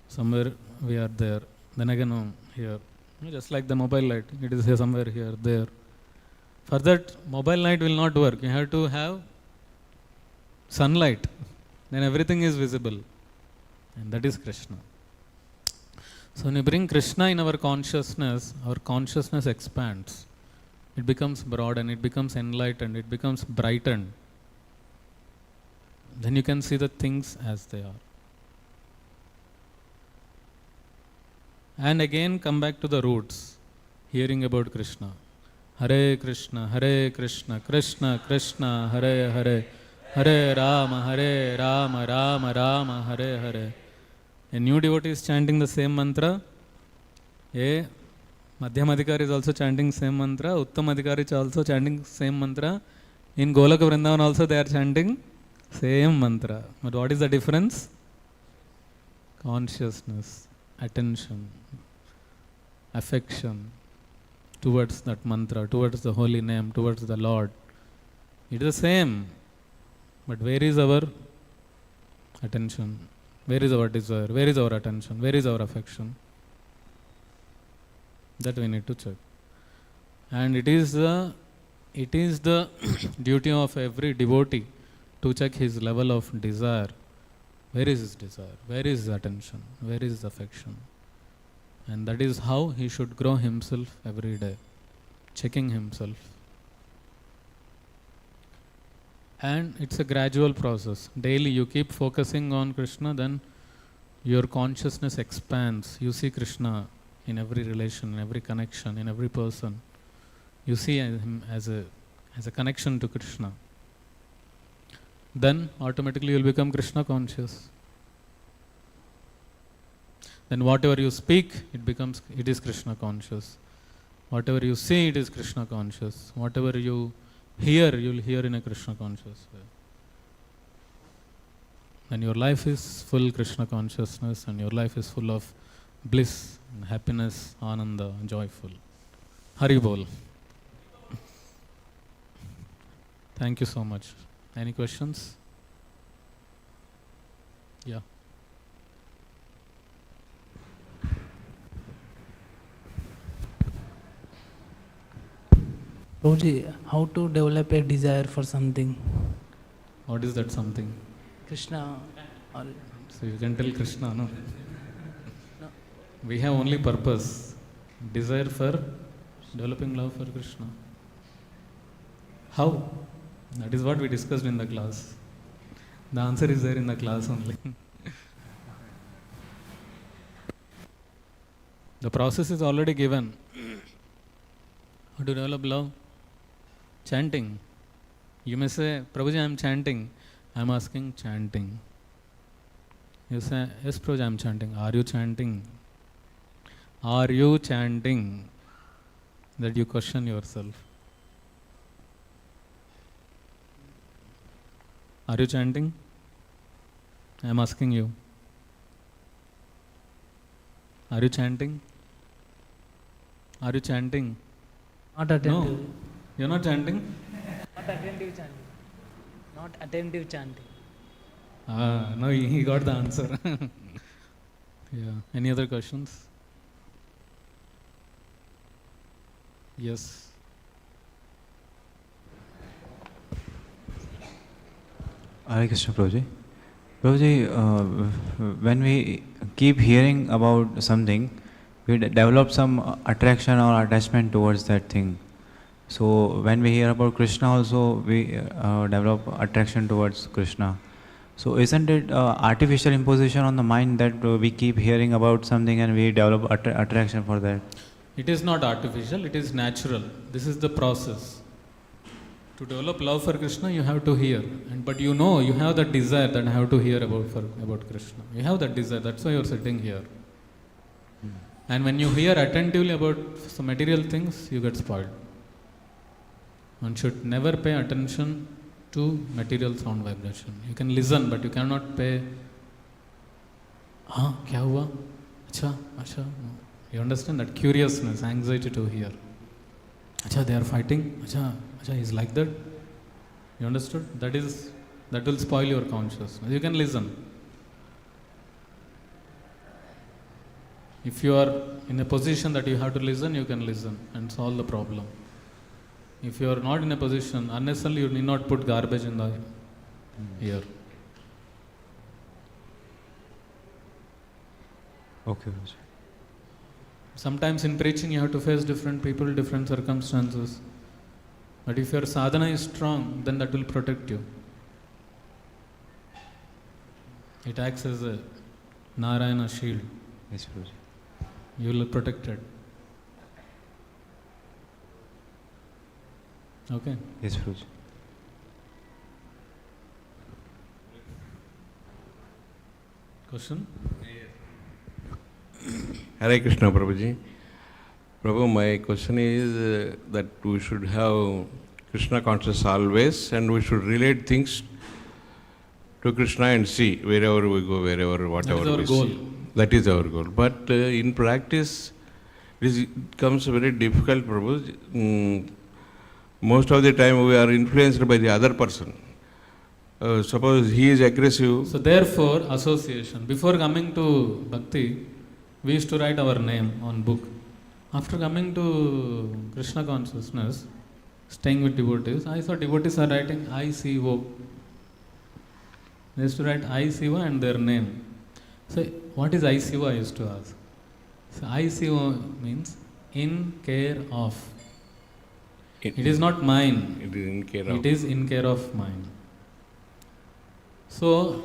Somewhere we are there, then again here. Just like the mobile light, it is here somewhere here, there. For that, mobile light will not work. You have to have sunlight. Then everything is visible. And that is Krishna. So when you bring Krishna in our consciousness expands. It becomes broadened, it becomes enlightened, it becomes brightened. Then you can see the things as they are. And again come back to the roots, hearing about Krishna. Hare Krishna, Krishna Krishna, Hare Hare, Hare Rama, Rama Rama, Hare Hare. A new devotee is chanting the same mantra. A Madhyamadhikari is also chanting same mantra. Uttamadhikari is also chanting same mantra. In Golaka Vrindavan also they are chanting same mantra. But what is the difference? Consciousness, attention, affection towards that mantra, towards the holy name, towards the Lord. It is the same. But where is our attention? Where is our desire? Where is our attention? Where is our affection? That we need to check. And it is the duty of every devotee to check his level of desire. Where is his desire? Where is his attention? Where is his affection? And that is how he should grow himself every day, checking himself. And it's a gradual process. Daily you keep focusing on Krishna, then your consciousness expands. You see Krishna in every relation, in every connection, in every person. You see him as a connection to Krishna. Then automatically you will become Krishna conscious. Then whatever you speak, it is Krishna conscious. Whatever you see, it is Krishna conscious. Whatever you hear, you will hear in a Krishna conscious way. Then your life is full Krishna consciousness, and your life is full of bliss, and happiness, ananda, joyful. Hari Bol. Thank you so much. Any questions? Yeah. Prabhuji, how to develop a desire for something? What is that something? Krishna. Or So you can tell Krishna, no? No. We have only purpose. Desire for developing love for Krishna. How? That is what we discussed in the class. The answer is there in the class only. The process is already given. How to develop love? Chanting. You may say, Prabhuji, I am chanting. I am asking, chanting. You say, yes, Prabhuji, I am chanting. Are you chanting? Are you chanting? That you question yourself. Are you chanting? I am asking you. Are you chanting? Are you chanting? not attentive. No. You are not chanting? Not attentive chanting. Not attentive chanting. No, he got the answer. Yeah. Any other questions? Yes. Hare Krishna, Prabhuji. Prabhuji, when we keep hearing about something, we develop some attraction or attachment towards that thing. So when we hear about Krishna also, we develop attraction towards Krishna. So isn't it artificial imposition on the mind that we keep hearing about something and we develop attraction for that? It is not artificial, it is natural. This is the process. To develop love for Krishna, you have to hear. But you know, you have that desire that I have to hear about Krishna. You have that desire, that's why you are sitting here. And when you hear attentively about some material things, you get spoiled. One should never pay attention to material sound vibration. You can listen, but you cannot pay. Kya hua? Acha, acha. No. You understand that curiousness, anxiety to hear. Acha, they are fighting. Acha, he's like that. You understood? That will spoil your consciousness. You can listen. If you are in a position that you have to listen, you can listen and solve the problem. If you are not in a position, unnecessarily you need not put garbage in the ear. Okay. Sometimes in preaching you have to face different people, different circumstances. But if your sadhana is strong, then that will protect you. It acts as a Narayana shield. Yes, Prabhuji. You will be protected. Okay? Yes, Prabhuji. Question? Hare Krishna, Prabhuji. Prabhu, my question is that we should have Krishna consciousness always, and we should relate things to Krishna and see wherever we go, whatever we goal. see. That is our goal. But in practice, it becomes very difficult, Prabhu. Most of the time we are influenced by the other person. Suppose he is aggressive. So therefore, association. Before coming to Bhakti, we used to write our name on book. After coming to Krishna consciousness, staying with devotees, I saw devotees are writing ICO. They used to write ICO and their name. So, what is ICO? I used to ask. So, ICO means in care of. It is not mine. It is in care of. It is in care of mine. So,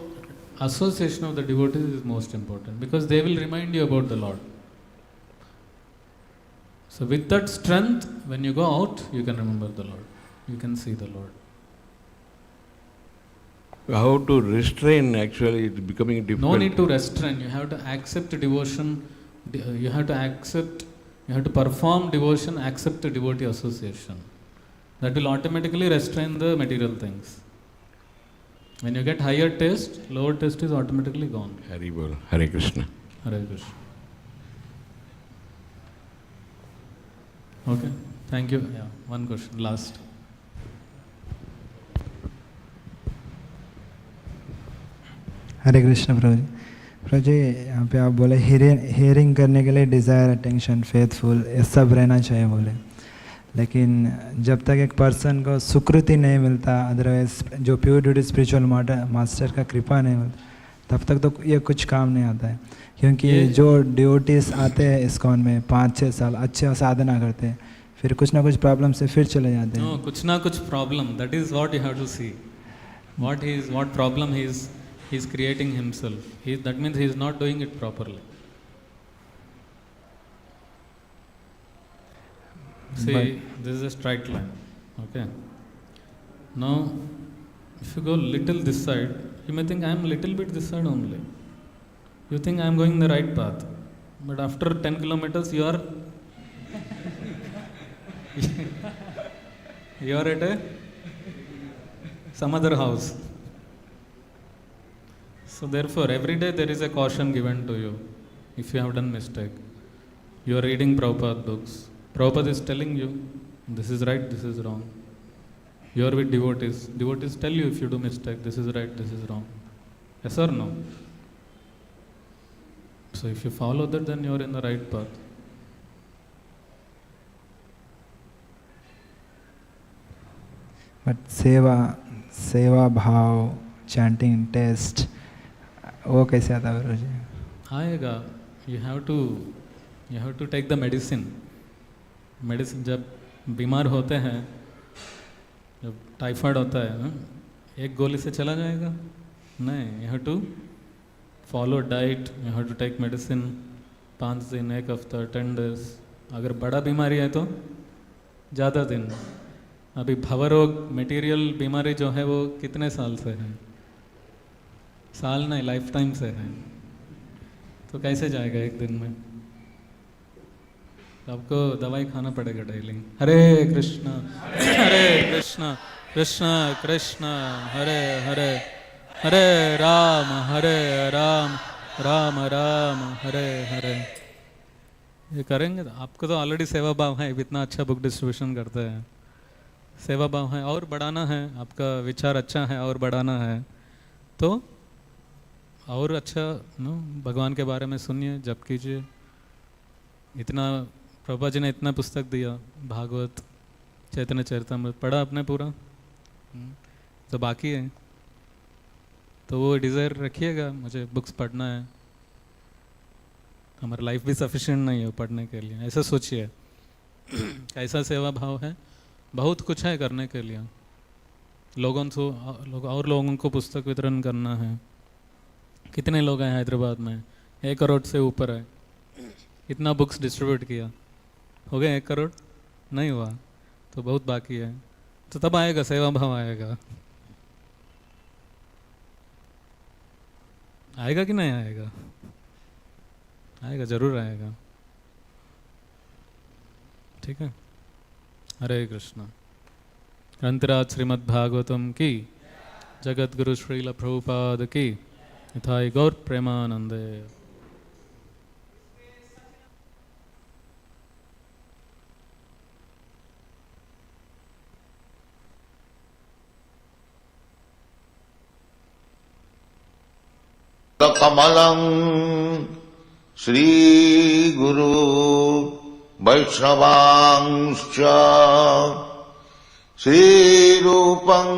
association of the devotees is most important because they will remind you about the Lord. So, with that strength, when you go out, you can remember the Lord. You can see the Lord. How to restrain actually it's becoming difficult. No need to restrain. You have to accept devotion. You have to perform devotion, accept the devotee association. That will automatically restrain the material things. When you get higher taste, lower taste is automatically gone. Hari Bol, Hare Krishna. Hare Krishna. Okay, thank you. Yeah, one question, last. हरे कृष्ण प्रभु जी। प्रभु जी यहाँ पे आप बोले hearing करने के लिए desire, attention, faithful ये सब रहना चाहिए बोले, लेकिन जब तक एक पर्सन को सुकृति नहीं मिलता, अदरवाइज जो प्योर ड्यूटी स्पिरिचुअल मास्टर का कृपा नहीं मिलता, तब तक तो ये कुछ काम नहीं आता है। क्योंकि जो डिवोटीज आते हैं इस्कॉन में 5-6 साल अच्छे साधना करते हैं, फिर कुछ ना कुछ प्रॉब्लम से फिर चले जाते हैं। No, कुछ ना कुछ problem, that is what you have to see. What problem he is creating himself. That means he is not doing it properly. See, this is a straight line. Okay. Now, if you go little this side, you may think I am little bit this side only. You think I am going the right path. But after 10 kilometers, you are at some other house. So therefore, every day there is a caution given to you if you have done mistake. You are reading Prabhupada books. Prabhupada is telling you, this is right, this is wrong. You are with devotees. Devotees tell you if you do mistake, this is right, this is wrong. Yes or no? So if you follow that, then you are in the right path. But सेवा भाव, chanting, test, वो कैसे आता है प्रभु जी? आएगा. You have to take the medicine. Medicine जब बीमार होते हैं, जब टाइफाइड होता है ना, एक गोली से चला जाएगा? नहीं. You have to follow diet, you have to take medicine 5 दिन, 1 हफ्ता, 10 days. अगर बड़ा बीमारी है तो ज़्यादा दिन. अभी भवरोग मटेरियल बीमारी जो है वो कितने साल से है? साल नहीं, लाइफ टाइम से है. तो कैसे जाएगा एक दिन में? आपको दवाई खाना पड़ेगा डेली. हरे कृष्णा कृष्ण कृष्ण हरे हरे, हरे राम राम राम हरे हरे. ये करेंगे तो आपको तो ऑलरेडी सेवा भाव है, इतना अच्छा बुक डिस्ट्रीब्यूशन करते हैं. सेवा भाव है और बढ़ाना है, आपका विचार अच्छा है और बढ़ाना है तो और अच्छा भगवान के बारे में सुनिए, जप कीजिए. इतना प्रभुपाद जी ने इतना पुस्तक दिया, भागवत, चैतन्य चरितामृत पढ़ा आपने पूरा? तो बाकी है तो वो डिज़ायर रखिएगा, मुझे बुक्स पढ़ना है. हमारा लाइफ भी सफिशिएंट नहीं है पढ़ने के लिए. ऐसा सोचिए कैसा सेवा भाव है. बहुत कुछ है करने के लिए. लोगों को पुस्तक वितरण करना है. कितने लोग हैं हैदराबाद में? 1 करोड़ से ऊपर है. इतना बुक्स डिस्ट्रीब्यूट किया, हो गए 1 करोड़? नहीं हुआ तो बहुत बाकी है. तो तब आएगा सेवा भाव, आएगा कि नहीं आएगा? आएगा, जरूर आएगा. ठीक है. हरे कृष्णा. ग्रंथराज श्रीमद्-भागवतम की, जगत गुरु श्रील प्रभुपाद की, यथाई गौर प्रेमानंदे. कमलं श्री गुरु वैष्णवांश्च श्रीरूपं